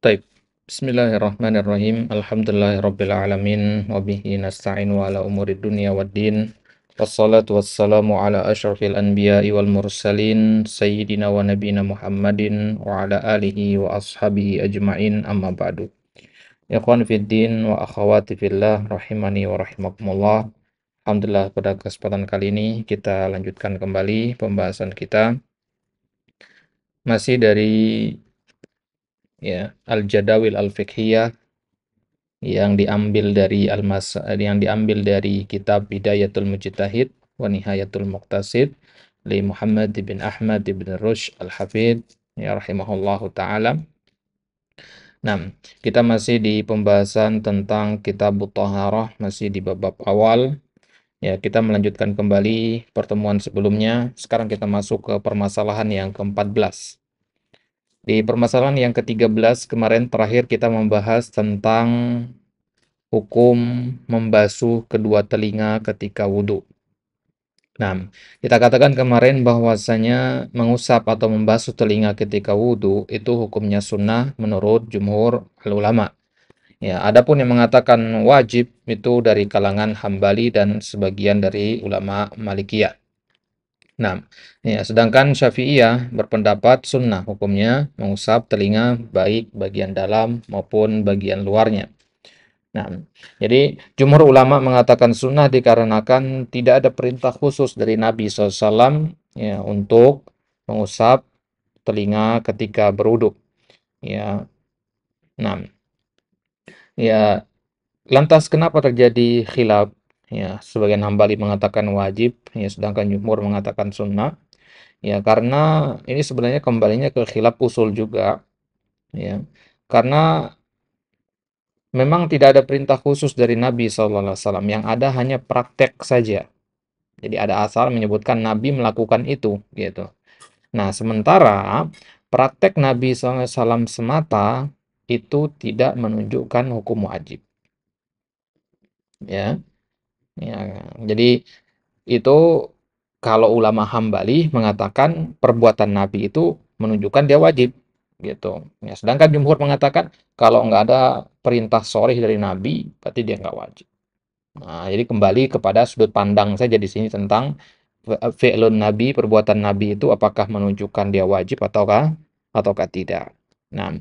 Taib. Bismillahirrahmanirrahim. Alhamdulillahirabbil alamin wa bihi nasta'in wa ala umuri dunya waddin. Wassalatu wassalamu ala asyrafil anbiya'i wal mursalin sayyidina wa nabiyina Muhammadin wa ala alihi wa ashabihi ajma'in amma ba'du. Ikhwan fid din wa akhawati fillah rahimani wa rahimakumullah. Alhamdulillah pada kesempatan kali ini kita lanjutkan kembali pembahasan kita masih dari Al-Jadawil Al-Fiqhiyah yang diambil dari kitab Bidayatul Mujtahid wa Nihayatul Muqtasid li Muhammad bin Ahmad bin Rushd Al-Hafidh ya rahimahullahu taala. Nah, kita masih di pembahasan tentang kitab Thaharah, masih di bab awal. Ya, kita melanjutkan kembali pertemuan sebelumnya. Sekarang kita masuk ke permasalahan yang ke-14. Di permasalahan yang ke-13 kemarin terakhir kita membahas tentang hukum membasuh kedua telinga ketika wudhu. Nah, kita katakan kemarin bahwasanya mengusap atau membasuh telinga ketika wudhu itu hukumnya sunnah menurut jumhur ulama. Ya, adapun yang mengatakan wajib itu dari kalangan Hambali dan sebagian dari ulama Malikiyah. Nah, ya, sedangkan Syafi'iyah berpendapat sunnah hukumnya mengusap telinga baik bagian dalam maupun bagian luarnya. Nah, jadi jumhur ulama mengatakan sunnah dikarenakan tidak ada perintah khusus dari Nabi SAW ya, untuk mengusap telinga ketika berwudhu. Ya, nah, ya lantas kenapa terjadi khilaf? Ya, sebagian Hambali mengatakan wajib, ya, sedangkan jumhur mengatakan sunnah. Ya, karena ini sebenarnya kembalinya ke khilaf usul juga, ya. Karena memang tidak ada perintah khusus dari Nabi SAW, yang ada hanya praktek saja. Jadi ada asal menyebutkan Nabi melakukan itu, gitu. Nah, sementara praktek Nabi SAW semata itu tidak menunjukkan hukum wajib. Ya, ya. Jadi itu kalau ulama Hambali mengatakan perbuatan Nabi itu menunjukkan dia wajib, gitu. Ya, sedangkan jumhur mengatakan kalau nggak ada perintah sharih dari Nabi, berarti dia nggak wajib. Nah, jadi kembali kepada sudut pandang saja di sini tentang fi'lun Nabi, perbuatan Nabi itu apakah menunjukkan dia wajib ataukah tidak. Nah,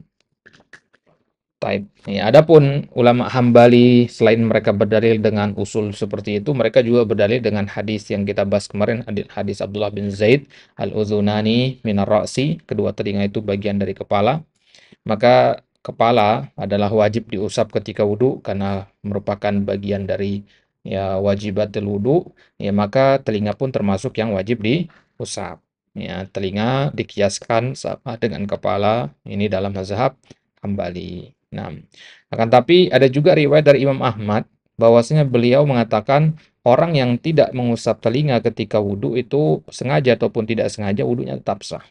taib. Ya, adapun ulama Hambali selain mereka berdalil dengan usul seperti itu, mereka juga berdalil dengan hadis yang kita bahas kemarin, hadis Abdullah bin Zaid, al-udhunani minar ra'si, kedua telinga itu bagian dari kepala. Maka kepala adalah wajib diusap ketika wudhu karena merupakan bagian dari ya wajibatul wudhu. Ya, maka telinga pun termasuk yang wajib diusap. Ya, telinga dikiaskan sama dengan kepala ini dalam mazhab Hambali. Nah, akan tapi ada juga riwayat dari Imam Ahmad bahwasanya beliau mengatakan orang yang tidak mengusap telinga ketika wudhu itu sengaja ataupun tidak sengaja wudhunya tetap sah.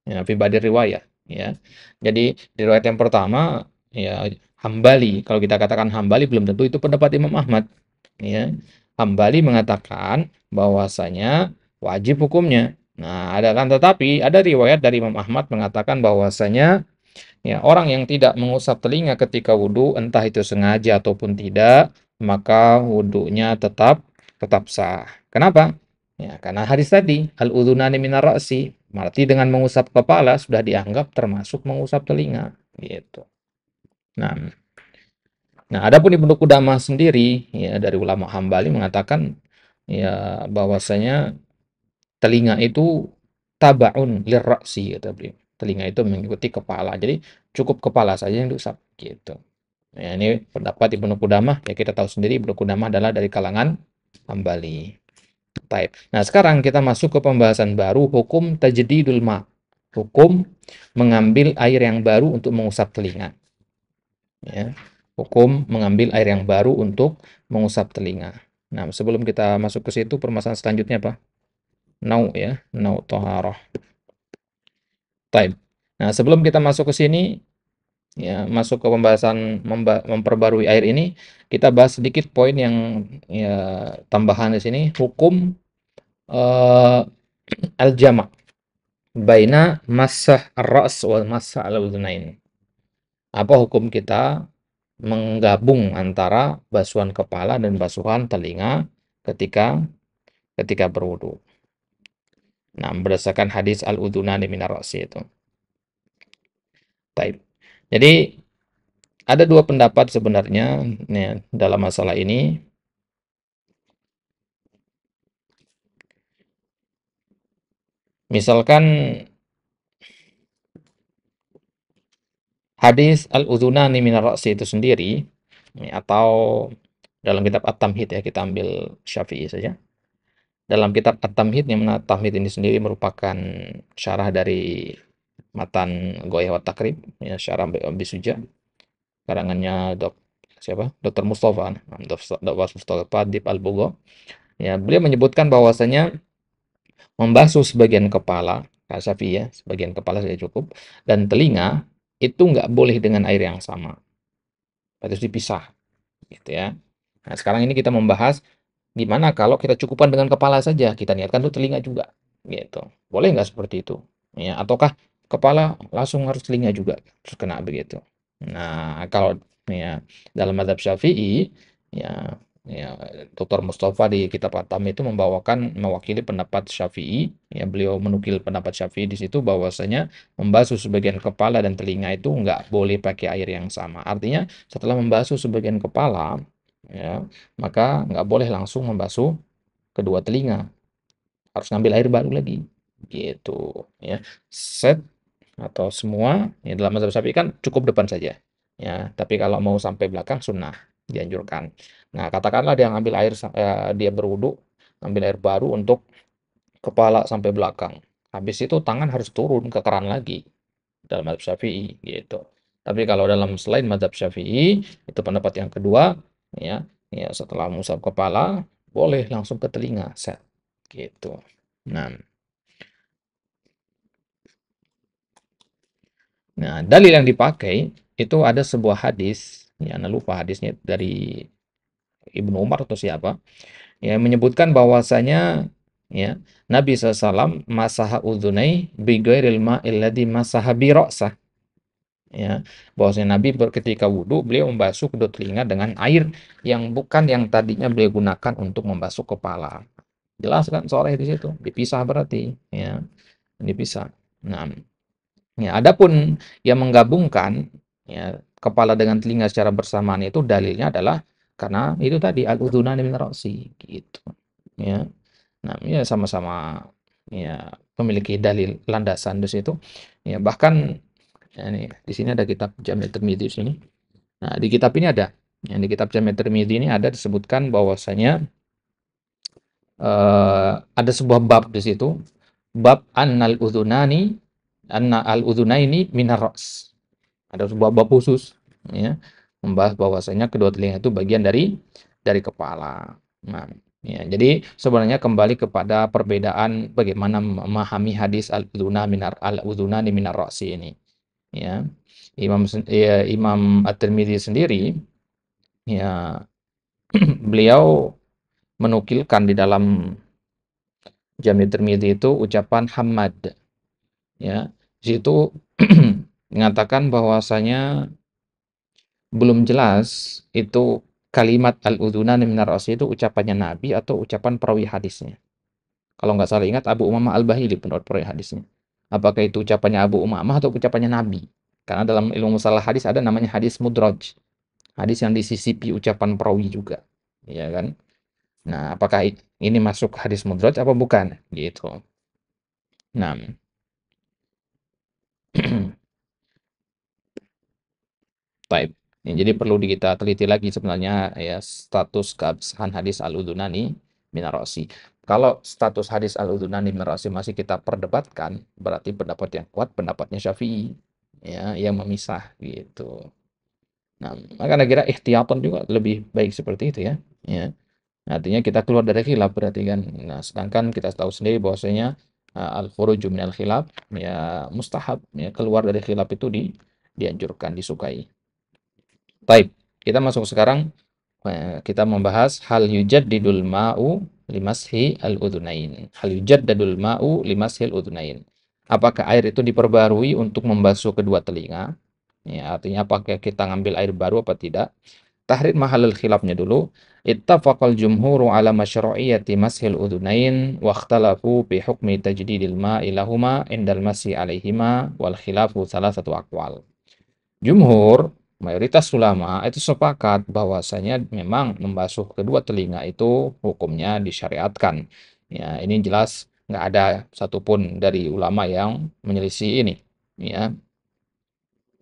Ya, fi badir riwayat, ya. Jadi di riwayat yang pertama ya Hambali, kalau kita katakan Hambali belum tentu itu pendapat Imam Ahmad, ya. Hambali mengatakan bahwasanya wajib hukumnya. Nah, ada kan tetapi ada riwayat dari Imam Ahmad mengatakan bahwasanya ya, orang yang tidak mengusap telinga ketika wudhu, entah itu sengaja ataupun tidak, maka wudhunya tetap tetap sah. Kenapa? Ya, karena hadis tadi, al-udhunani minar ra'si, berarti dengan mengusap kepala sudah dianggap termasuk mengusap telinga, gitu. Nah, nah adapun Ibnu Qudamah sendiri, ya dari ulama Hambali mengatakan ya bahwasanya telinga itu tabaun lirra'si, kata beliau. Telinga itu mengikuti kepala. Jadi cukup kepala saja yang diusap, gitu. Ya, ini pendapat Ibnu Qudamah. Ya, kita tahu sendiri Ibnu Qudamah adalah dari kalangan Hambali. Taib. Nah, sekarang kita masuk ke pembahasan baru, hukum tajdidul ma. Hukum mengambil air yang baru untuk mengusap telinga. Ya. Hukum mengambil air yang baru untuk mengusap telinga. Nah, sebelum kita masuk ke situ, permasalahan selanjutnya apa? Nau, ya, nau toharoh. Taib. Nah, sebelum kita masuk ke sini, ya, masuk ke pembahasan memperbarui air ini, kita bahas sedikit poin yang ya tambahan di sini, hukum al-jama' baina masah ar-ra's wal masah al-udhunain. Apa hukum kita menggabung antara basuhan kepala dan basuhan telinga ketika ketika berwudu. Nah, berdasarkan hadis al-udhunani minar ra'si itu. Taib. Jadi ada dua pendapat sebenarnya ya, dalam masalah ini. Misalkan hadis al-udhunani minar ra'si itu sendiri, atau dalam kitab At-Tamhid ya, kita ambil Syafi'i saja. Dalam kitab At-Tamhid, yang mana Tamhid ini sendiri merupakan syarah dari matan Ghoyah wa Takrib, ya, syarah Abi Suja, karangannya siapa? Dr. Mustafa, Dr. Mustafa Dib Al-Bugho. Ya, beliau menyebutkan bahwasanya membasuh sebagian kepala, Syafi'i ya, sebagian kepala saja cukup, dan telinga itu nggak boleh dengan air yang sama, harus dipisah, gitu ya. Nah, sekarang ini kita membahas gimana kalau kita cukupkan dengan kepala saja, kita niatkan tuh telinga juga, gitu. Boleh nggak seperti itu? Ya, ataukah kepala langsung harus telinga juga terus kena begitu? Nah, kalau ya dalam mazhab Syafi'i, ya, ya Dr. Mustafa di kitab Atam itu mewakili pendapat Syafi'i, ya beliau menukil pendapat Syafi'i di situ bahwasanya membasuh sebagian kepala dan telinga itu nggak boleh pakai air yang sama. Artinya setelah membasuh sebagian kepala, ya maka nggak boleh langsung membasuh kedua telinga, harus ngambil air baru lagi, gitu ya. Set atau semua ya, dalam mazhab Syafi'i kan cukup depan saja ya, tapi kalau mau sampai belakang sunnah, dianjurkan. Nah, katakanlah dia ngambil air dia berwudu, ngambil air baru untuk kepala sampai belakang, habis itu tangan harus turun ke keran lagi dalam mazhab Syafi'i, gitu. Tapi kalau dalam selain mazhab Syafi'i, itu pendapat yang kedua, ya, ya setelah mengusap kepala, boleh langsung ke telinga, set, gitu. Nah, dalil yang dipakai itu ada sebuah hadis, ya, anda lupa hadisnya dari Ibnu Umar atau siapa, ya menyebutkan bahwasanya ya Nabi SAW masaha udhunai bi ghairil ma'il ladzi masaha bi ra'sah. Ya, bahwasanya Nabi ketika wudhu beliau membasuh kedua telinga dengan air yang bukan yang tadinya beliau gunakan untuk membasuh kepala. Jelas kan soalnya di situ dipisah berarti ya, dipisah. Nah, ya adapun yang menggabungkan ya kepala dengan telinga secara bersamaan itu dalilnya adalah karena itu tadi al-udhunani min ra'si gitu. Ya. Nah, ya sama-sama ya memiliki dalil landasan di situ. Ya, bahkan ya, nih, di sini ada kitab Jami' Tirmidzi di sini. Nah, di kitab ini ada, yang di kitab Jami' Tirmidzi ini ada disebutkan bahwasanya ada sebuah bab di situ, bab anna al-udhunaini minar ra's. Ada sebuah bab khusus ya, membahas bahwasanya kedua telinga itu bagian dari kepala. Nah, ya, jadi sebenarnya kembali kepada perbedaan bagaimana memahami hadis al-udhunani minar ra'si ini. Ya. Imam At-Tirmidzi sendiri ya beliau menukilkan di dalam Jami' Tirmidzi itu ucapan Hammad ya. Di situ mengatakan bahwasanya belum jelas itu kalimat al-udhunan minar ra'si itu ucapannya Nabi atau ucapan perawi hadisnya. Kalau nggak salah ingat Abu Umamah Al-Bahili perawi hadisnya. Apakah itu ucapannya Abu Umamah atau ucapannya Nabi? Karena dalam ilmu mustalah hadis ada namanya hadis mudraj. Hadis yang disisipi ucapan perawi juga. Ya kan? Nah, apakah ini masuk hadis mudraj apa bukan? Gitu. Nah, baik. Ya, jadi perlu kita teliti lagi sebenarnya ya status keabsahan hadis al-udhunani minar ra'si. Kalau status hadis al-udhunani minar ra'si masih kita perdebatkan, berarti pendapat yang kuat pendapatnya Syafi'i ya yang memisah gitu. Nah, maka kira ihtiyatan juga lebih baik seperti itu ya. Ya. Artinya kita keluar dari khilaf berarti kan. Nah, sedangkan kita tahu sendiri bahwasanya al-khuruju minal khilaf ya mustahab ya, keluar dari khilaf itu dianjurkan, disukai. Baik, kita masuk sekarang kita membahas hal yujaddidul ma'u limashi al-udhunain. Hal yujaddadul ma'u limashi al-udhunain. Apakah air itu diperbarui untuk membasuh kedua telinga? Ya, artinya apakah kita ngambil air baru apa tidak? Tahrir mahallul khilafnya dulu. Ittafaqal jumhuru ala masyru'iyyati mashil udhunain wa ikhtalafu bi hukmi tajdidil ma'i lahuma indal masyi alaihima wal khilafu salasatu aqwal. Jumhur, mayoritas ulama itu sepakat bahwasanya memang membasuh kedua telinga itu hukumnya disyariatkan. Ya, ini jelas nggak ada satupun dari ulama yang menyelisih ini. Ya,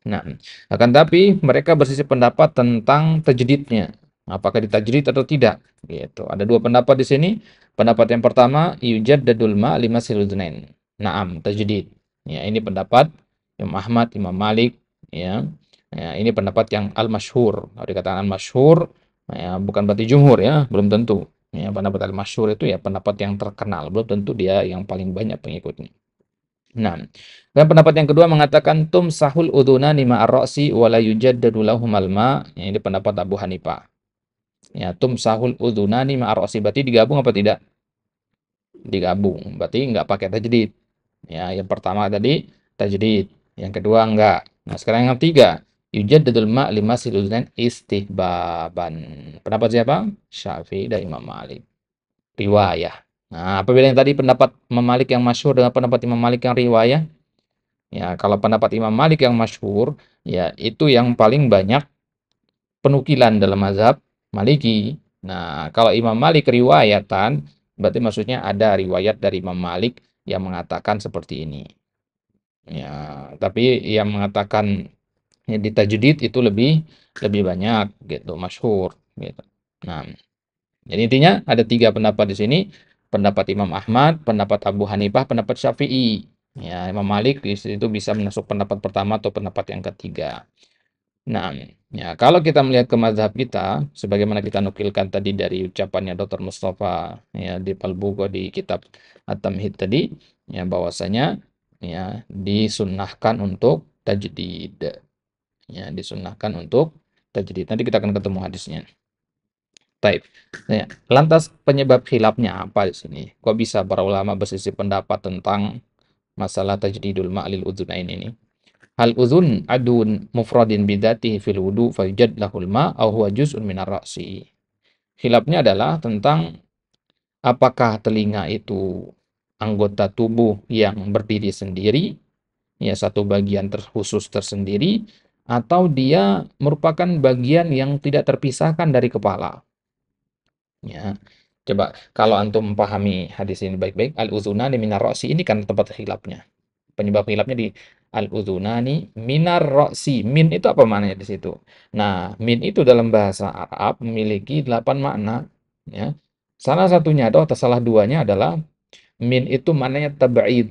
nah, akan tapi mereka berselisih pendapat tentang tajdidnya. Apakah ditajdid atau tidak? Gitu. Ada dua pendapat di sini. Pendapat yang pertama, yujaddadul ma lima siludnain. Naam, tajdid. Ya, ini pendapat Imam Ahmad, Imam Malik, ya. Ya, ini pendapat yang al-masyhur. Kalau dikatakan al-masyhur, ya, bukan berarti jumhur ya, belum tentu. Ya, pendapat al-masyhur itu ya pendapat yang terkenal, belum tentu dia yang paling banyak pengikutnya. Nah, dan pendapat yang kedua mengatakan tumsahul udhunani ma'ar ra'si wa la yujaddadu lahumal ma. Ya, ini pendapat Abu Hanifah. Ya, tumsahul udhunani ma'ar ra'si berarti digabung apa tidak? Digabung. Berarti enggak pakai tajdid. Ya, yang pertama tadi tajdid, yang kedua enggak. Nah, sekarang yang ketiga, yujaddadul ma limasil udhunain istihbaban. Pendapat siapa? Syafi'i dan Imam Malik. Riwayah. Nah, apabila yang tadi pendapat Imam Malik yang masyhur dengan pendapat Imam Malik yang riwayah, ya, kalau pendapat Imam Malik yang masyhur, ya itu yang paling banyak penukilan dalam mazhab Maliki. Nah, kalau Imam Malik riwayatan, berarti maksudnya ada riwayat dari Imam Malik yang mengatakan seperti ini. Ya, tapi yang mengatakan ya, di tajdid itu lebih lebih banyak gitu, masyhur gitu. Nah, jadi intinya ada tiga pendapat di sini, pendapat Imam Ahmad, pendapat Abu Hanifah, pendapat Syafi'i. Ya, Imam Malik di situ bisa masuk pendapat pertama atau pendapat yang ketiga. Nah, ya kalau kita melihat ke mazhab kita, sebagaimana kita nukilkan tadi dari ucapannya Dr. Mustafa ya di Palbugo di kitab At-Tamhid tadi, ya bahwasanya ya disunnahkan untuk tajdid. Ya, disunnahkan untuk tajdid. Nanti kita akan ketemu hadisnya. Taib. Nah, lantas penyebab khilafnya apa di sini? Kok bisa para ulama berselisih pendapat tentang masalah tajdidul ma'lil udzunain ini? Hal uzun adun mufradin bidatihi fil wudu fayujad lahul ma au huwa juz'un minar ra'si. Khilafnya adalah tentang apakah telinga itu anggota tubuh yang berdiri sendiri, ya satu bagian khusus tersendiri, atau dia merupakan bagian yang tidak terpisahkan dari kepala. Ya, coba kalau antum memahami hadis ini baik-baik, al-uzunani minar ra'si ini kan tempat khilafnya. Penyebab khilafnya di al-uzunani minar ra'si. Min itu apa maknanya di situ? Nah, min itu dalam bahasa Arab memiliki 8 makna, ya. Salah satunya atau salah duanya adalah min itu maknanya tab'id,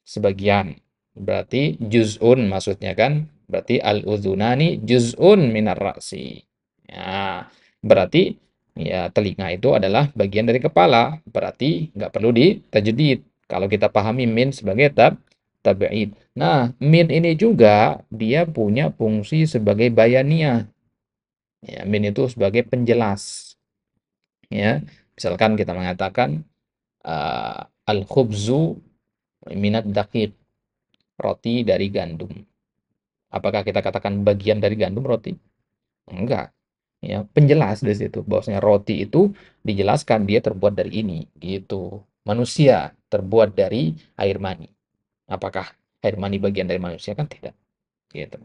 sebagian. Berarti juz'un maksudnya kan? Berarti al-udhunani juz'un minar ra'si. Ya, berarti ya telinga itu adalah bagian dari kepala. Berarti nggak perlu ditajdid. Kalau kita pahami min sebagai tabi'id. Nah, min ini juga dia punya fungsi sebagai bayaniyah. Ya, min itu sebagai penjelas. Ya, misalkan kita mengatakan al-khubzu minat daqiq, roti dari gandum. Apakah kita katakan bagian dari gandum roti? Enggak. Ya, penjelas di situ bahwasanya roti itu dijelaskan dia terbuat dari ini, gitu. Manusia terbuat dari air mani. Apakah air mani bagian dari manusia kan tidak, gitu.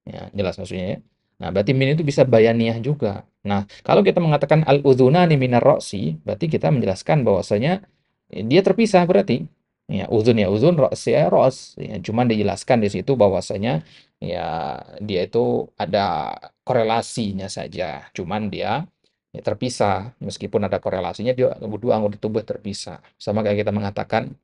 Ya, jelas maksudnya ya. Nah, berarti min itu bisa bayaniyah juga. Nah, kalau kita mengatakan al-udhunani minar ra'si, berarti kita menjelaskan bahwasanya dia terpisah berarti. Ya uzun, ra'si ya ra's. Ya, cuman dijelaskan di situ bahwasanya ya dia itu ada korelasinya saja. Cuman dia ya, terpisah. Meskipun ada korelasinya, dia dua anggota tubuh terpisah. Sama kayak kita mengatakan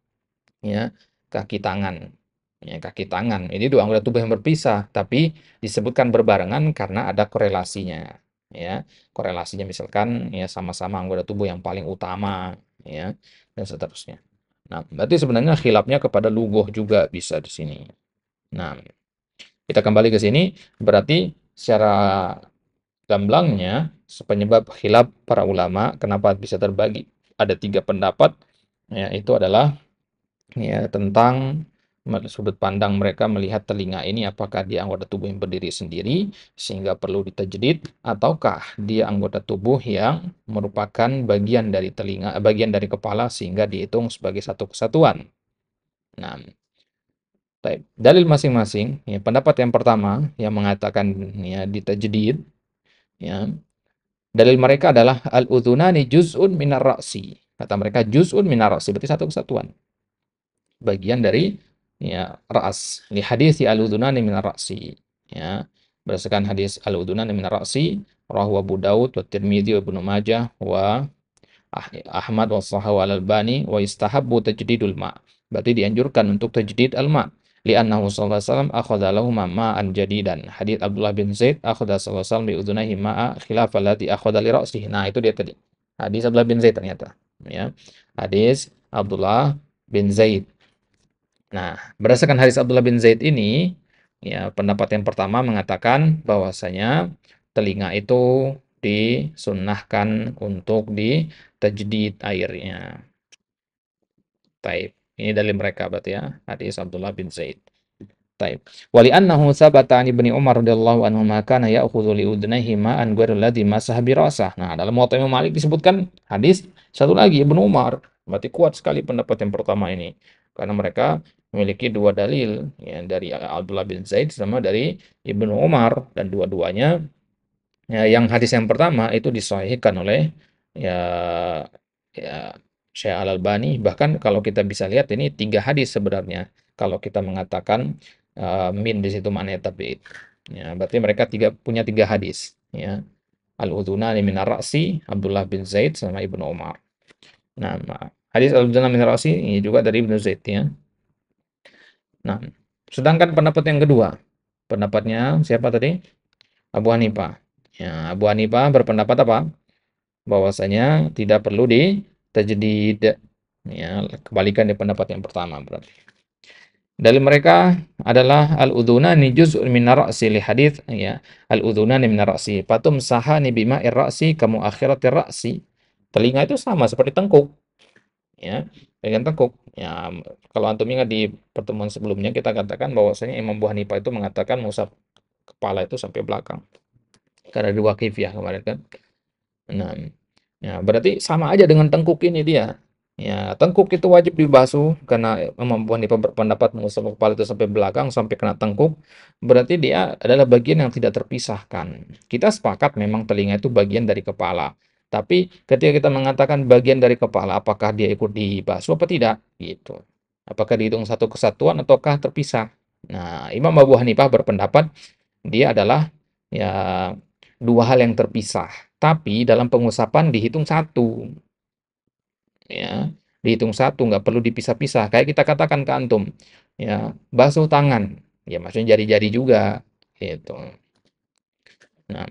ya kaki tangan. Ya, kaki tangan ini dua anggota tubuh yang berpisah, tapi disebutkan berbarengan karena ada korelasinya. Ya, korelasinya misalkan ya sama-sama anggota tubuh yang paling utama, ya, dan seterusnya. Nah, berarti sebenarnya khilafnya kepada lugoh juga bisa di sini. Nah, kita kembali ke sini, berarti secara gamblangnya penyebab khilaf para ulama kenapa bisa terbagi ada tiga pendapat, ya itu adalah ya tentang sudut pandang mereka melihat telinga ini apakah dia anggota tubuh yang berdiri sendiri sehingga perlu ditajdid ataukah dia anggota tubuh yang merupakan bagian dari telinga, bagian dari kepala sehingga dihitung sebagai satu kesatuan. Nah, baik. Dalil masing-masing, ya, pendapat yang pertama yang mengatakan ya ditajdid, ya, dalil mereka adalah al-udhunani juz'un minar ra'si. Kata mereka juz'un minar ra'si berarti satu kesatuan, bagian dari ya ras. Li hadis al-udhunani minar ra'si. Ya, berdasarkan hadis al-udhunani minar ra'si, rawahu Abu Daud wa Tirmidzi wa Ibnu Majah wa Ahmad wa Sahahu al-Albani wa istahabbu tajdidul ma. Berarti dianjurkan untuk tajdid al-ma. Li'annahu sallallahu alaihi wasallam akhadha lahum ma'an jadidan. Hadits Abdullah bin Zaid akhadha sallallahu alaihi wasallam bi udhunayhi ma'a khilaf allati akhadha li ra'sihi. Nah, itu dia tadi. Hadis Abdullah bin Zaid ternyata, ya. Hadis Abdullah bin Zaid. Nah, berdasarkan hadis Abdullah bin Zaid ini, ya, pendapat yang pertama mengatakan bahwasanya telinga itu disunnahkan untuk ditajdid airnya. Taib. Ini dari mereka berarti ya, hadis Abdullah bin Zaid. Taib. Wali annahu sabata an Ibnu Umar radhiyallahu anhu ma kana ya'khudhu li udnayhi ma'an ghairu alladhi masaha bi ra'sah. Nah, dalam Muwatta Imam Malik disebutkan hadis satu lagi Ibnu Umar. Berarti kuat sekali pendapat yang pertama ini. Karena mereka memiliki dua dalil, ya, dari Abdullah bin Zaid sama dari Ibnu Umar, dan dua-duanya, ya, yang hadis yang pertama itu disahihkan oleh ya ya Syekh Al-Albani. Bahkan kalau kita bisa lihat ini tiga hadis sebenarnya. Kalau kita mengatakan min di situ maknanya tabi'id. Ya, berarti mereka punya tiga hadis. Ya. Al-udhunani minar ra'si, Abdullah bin Zaid sama Ibnu Umar. Nah, hadis al-udhunani minar ra'si ini juga dari Ibnu Zaid, ya. Nah, sedangkan pendapat yang kedua, pendapatnya siapa tadi? Abu Hanifah. Ya, Abu Hanifah berpendapat apa? Bahwasanya tidak perlu ditajdid. Ya, kebalikan dari pendapat yang pertama berarti. Dalil mereka adalah al-udhunani juz'un min ra'si li hadits, ya. Al-udhunani min ra'si fatum sahani bima'ir ra'si kamu akhiratir ra'si. Telinga itu sama seperti tengkuk, ya. Dengan tengkuk. Ya, kalau antum ingat di pertemuan sebelumnya kita katakan bahwasanya Imam Abu Hanifah itu mengatakan mengusap kepala itu sampai belakang. Karena dua kifiyah kemarin kan. Nah, ya, berarti sama aja dengan tengkuk ini dia. Ya, tengkuk itu wajib dibasuh karena kemampuan dia berpendapat mengusap kepala itu sampai belakang sampai kena tengkuk. Berarti dia adalah bagian yang tidak terpisahkan. Kita sepakat memang telinga itu bagian dari kepala. Tapi ketika kita mengatakan bagian dari kepala, apakah dia ikut dibasuh apa tidak? Gitu. Apakah dihitung satu kesatuan ataukah terpisah? Nah, Imam Abu Hanifah berpendapat dia adalah ya dua hal yang terpisah. Tapi dalam pengusapan dihitung satu, ya, dihitung satu, nggak perlu dipisah-pisah. Kayak kita katakan ke antum, ya, basuh tangan, ya maksudnya jari-jari juga, gitu. Nah,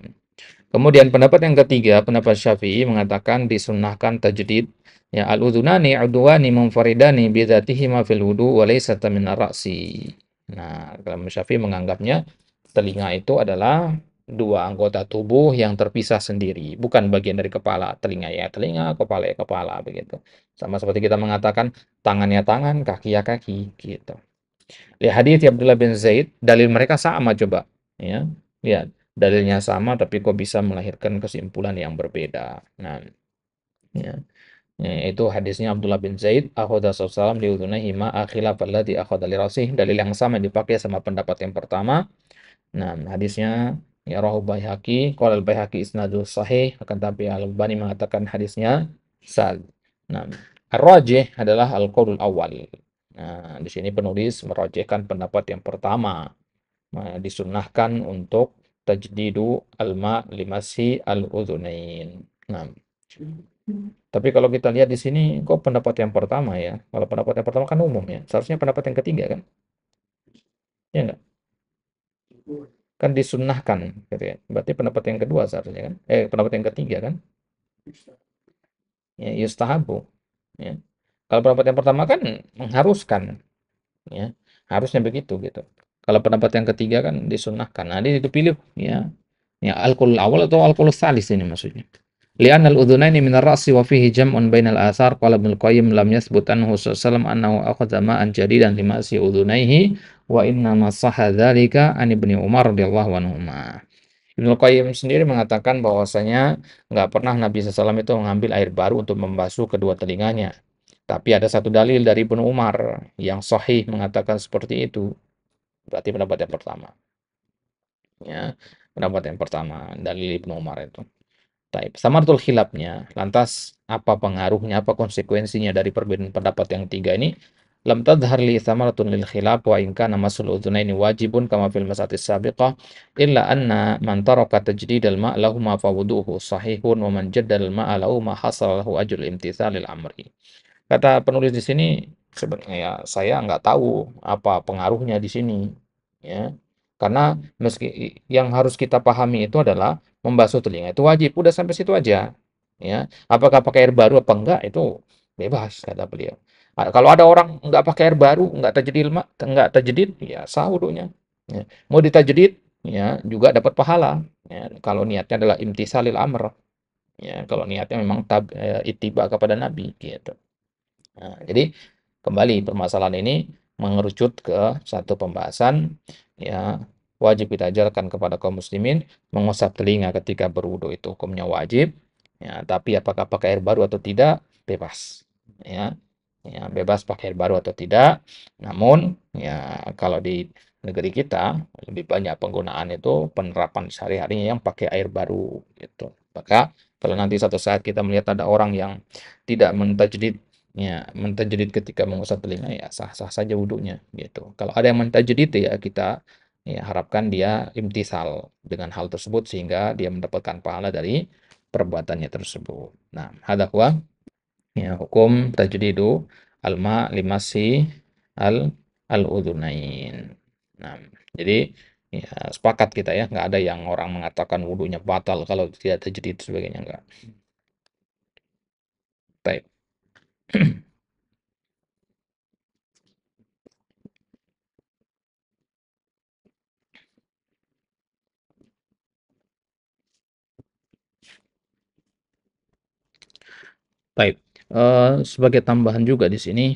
kemudian pendapat yang ketiga, pendapat Syafi'i mengatakan disunnahkan tajdid, ya al-udhunani udwani munfaridani bidzatihima fil wudu wa laysata min ar-ra'si. Nah, kalau Syafi'i menganggapnya telinga itu adalah dua anggota tubuh yang terpisah sendiri, bukan bagian dari kepala. Telinga ya telinga, kepala ya kepala, begitu. Sama seperti kita mengatakan tangan ya tangan, kaki ya kaki, gitu. Lihat hadits Abdullah bin Zaid, dalil mereka sama coba, ya. Lihat, dalilnya sama tapi kok bisa melahirkan kesimpulan yang berbeda. Nah, ya. Itu hadisnya Abdullah bin Zaid, akhadha sallallahu li udhunayhi ma akhilaf alladhi akhadha li rasih. Dalil yang sama dipakai sama pendapat yang pertama. Nah, hadisnya ya rawahu Baihaqi, qala al-Baihaqi isnadu sahih, akan tapi Al-Albani mengatakan hadisnya sahih. Nah, ar-rajih adalah al-qaulul awal. Nah, di sini penulis merajihkan pendapat yang pertama. Nah, disunnahkan untuk tajdidu al-ma limasi al-udhunain. Nah, tapi kalau kita lihat di sini kok pendapat yang pertama ya. Kalau pendapat yang pertama kan umum ya. Seharusnya pendapat yang ketiga kan? Ya enggak? Kan disunnahkan gitu ya. Berarti pendapat yang kedua seharusnya kan? Pendapat yang ketiga kan? Ya, yustahabu. Ya. Kalau pendapat yang pertama kan mengharuskan, ya. Harusnya begitu gitu. Kalau pendapat yang ketiga kan disunnahkan. Nah, ini dipilih ya. Ya, alkohol awal atau alkohol salis ini maksudnya. Li'anna al-udhunaini min ar-ra'si wa fihi jam'un bainal athar qala Ibnul Qayyim lam yathbut anhu sallallahu annahu akhadha ma'an jadidan limasi udhunaihi wa inna ma sahha dzalika an Ibnu Umar radhiyallahu anhuma. Ibnu Qayyim sendiri mengatakan bahwasanya nggak pernah Nabi SAW itu mengambil air baru untuk membasuh kedua telinganya. Tapi ada satu dalil dari Ibnu Umar yang sahih mengatakan seperti itu. Berarti pendapat yang pertama. Ya, pendapat yang pertama dalil Ibnu Umar itu. Taib. Samaratul khilafnya, lantas apa pengaruhnya, apa konsekuensinya dari perbedaan pendapat yang tiga ini? Lam tadhhar li samaratun lil khilaf wa in kana masul udhunaini wajibun kama fil masatis sabiqah illa anna man taraka tajdid al ma' lahu ma fawuduhu sahihun wa man jaddal ma' lahu ma hasala lahu ajrul imtithalil amri. Kata penulis di sini, sebenarnya ya saya nggak tahu apa pengaruhnya di sini, ya. Karena meski yang harus kita pahami itu adalah membasuh telinga itu wajib, udah sampai situ aja, ya. Apakah pakai air baru apa enggak itu bebas kata beliau. Kalau ada orang nggak pakai air baru, nggak tajdid, ya sah wudunya. Ya. Mau ditajdid, ya juga dapat pahala. Ya. Kalau niatnya adalah imtisalil amr, ya. Kalau niatnya memang ittiba kepada Nabi, gitu. Nah, jadi kembali permasalahan ini mengerucut ke satu pembahasan, ya, wajib kita ajarkan kepada kaum muslimin mengusap telinga ketika berwudu itu hukumnya wajib, ya, tapi apakah pakai air baru atau tidak bebas, ya. Ya, bebas pakai air baru atau tidak. Namun ya kalau di negeri kita lebih banyak penggunaan itu penerapan sehari-harinya yang pakai air baru gitu. Maka kalau nanti satu saat kita melihat ada orang yang tidak mentajdid, ya, mentajadid ketika mengusap telinga ya sah-sah saja wudhunya gitu. Kalau ada yang mentajadid ya kita ya harapkan dia imtisal dengan hal tersebut sehingga dia mendapatkan pahala dari perbuatannya tersebut. Nah, hadza huwa ya hukum tajdidu alma limasi al al-udhunain. Nah, jadi ya sepakat kita ya, nggak ada yang orang mengatakan wudhunya batal kalau tidak tajdid sebagainya enggak. Baik. Baik, sebagai tambahan juga di sini,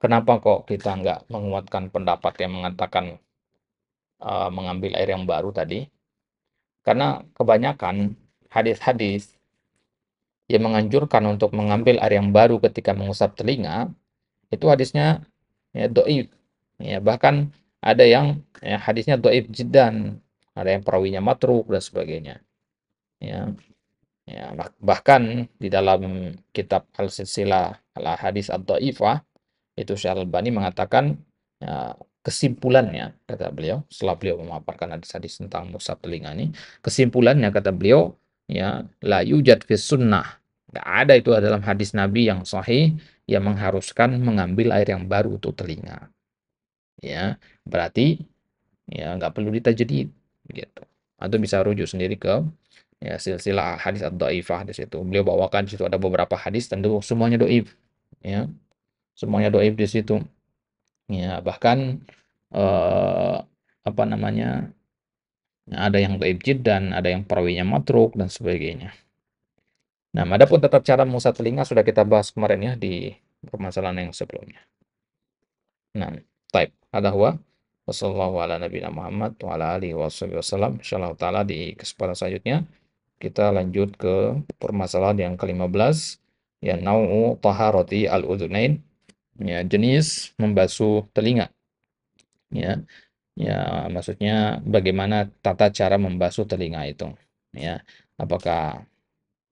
kenapa kok kita nggak menguatkan pendapat yang mengatakan mengambil air yang baru tadi? Karena kebanyakan hadis-hadis yang menganjurkan untuk mengambil air yang baru ketika mengusap telinga, itu hadisnya ya doif. Ya, bahkan ada yang ya, hadisnya doif jiddan, ada yang perawinya matruk dan sebagainya. Ya, ya bahkan di dalam kitab Al-Silsilah Al-Hadis Ad-Dhaifah itu Syekh Al-Albani mengatakan ya, kesimpulannya kata beliau setelah beliau memaparkan hadis-hadis tentang musab telinga ini, kesimpulannya kata beliau ya la yujad fis sunnah, nggak ada itu dalam hadis Nabi yang sahih yang mengharuskan mengambil air yang baru untuk telinga, ya berarti ya nggak perlu ditajdid gitu, atau bisa rujuk sendiri ke ya silsilah hadis ad-dhaifah. Di situ beliau bawakan, di situ ada beberapa hadis tentu semuanya dhaif, ya semuanya dhaif di situ. Ya, bahkan eh, apa namanya? Ada yang dhaif jiddan, ada yang perawinya matruk dan sebagainya. Nah, adapun tata cara mengusap telinga sudah kita bahas kemarin ya di permasalahan yang sebelumnya. Nah, taib. Hadza huwa wa sallallahu ala nabiyina Muhammad wa ala alihi wasallam. Insyaallah taala di kesempatan selanjutnya kita lanjut ke permasalahan yang ke-15, ya nau'u taharati al-udzunain, ya jenis membasuh telinga, ya. Ya, maksudnya bagaimana tata cara membasuh telinga itu, ya. Apakah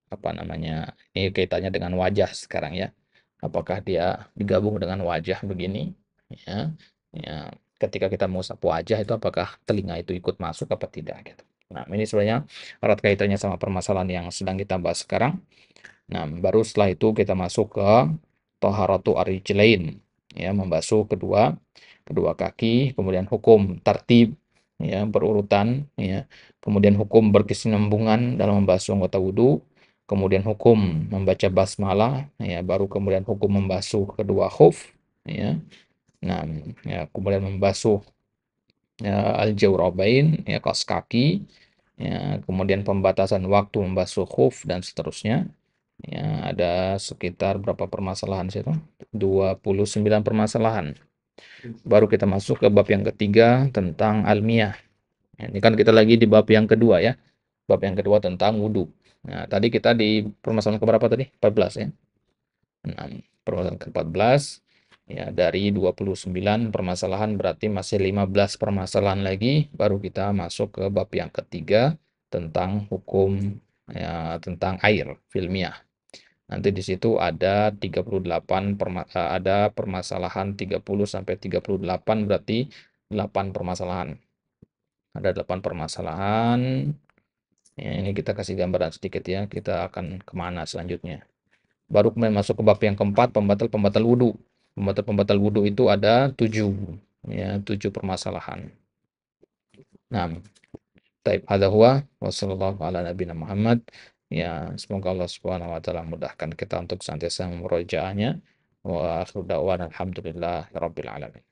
apa namanya? Ini kaitannya dengan wajah sekarang ya. Apakah dia digabung dengan wajah begini, ya. Ya, ketika kita mau sapu wajah itu apakah telinga itu ikut masuk apa tidak gitu. Nah, ini sebenarnya erat kaitannya sama permasalahan yang sedang kita bahas sekarang. Nah, baru setelah itu kita masuk ke toharatu arijlain, ya, membasuh kedua kedua kaki, kemudian hukum tartib, ya, berurutan, ya, kemudian hukum berkesinambungan dalam membasuh anggota wudhu, kemudian hukum membaca basmalah, ya, baru kemudian hukum membasuh kedua khuf, ya. Nah, ya, kemudian membasuh ya, al-jawrabain, ya, kaos kaki, ya, kemudian pembatasan waktu membasuh khuf dan seterusnya. Ya, ada sekitar berapa permasalahan sih itu? 29 permasalahan. Baru kita masuk ke bab yang ketiga tentang almiyah. Ya, ini kan kita lagi di bab yang kedua ya. Bab yang kedua tentang wudhu. Nah, tadi kita di permasalahan keberapa tadi? 14 ya. 6. Permasalahan ke-14. Ya, dari 29 permasalahan berarti masih 15 permasalahan lagi. Baru kita masuk ke bab yang ketiga tentang hukum ya, tentang air, filmiah. Nanti di situ ada 38 ada permasalahan 30 sampai 38 berarti 8 permasalahan. Ada 8 permasalahan. Ya, ini kita kasih gambaran sedikit ya. Kita akan kemana selanjutnya. Baru kemudian masuk ke bab yang keempat, pembatal-pembatal wudhu. Pembatal-pembatal wudhu itu ada 7. Ya, 7 permasalahan. Nah, taib hadza huwa wa sallallahu ala nabiyina Muhammad. Ya, semoga Allah Subhanahu wa taala mudahkan kita untuk senantiasa memurojaahnya. Wa akhiru da'wana alhamdulillah rabbil alamin.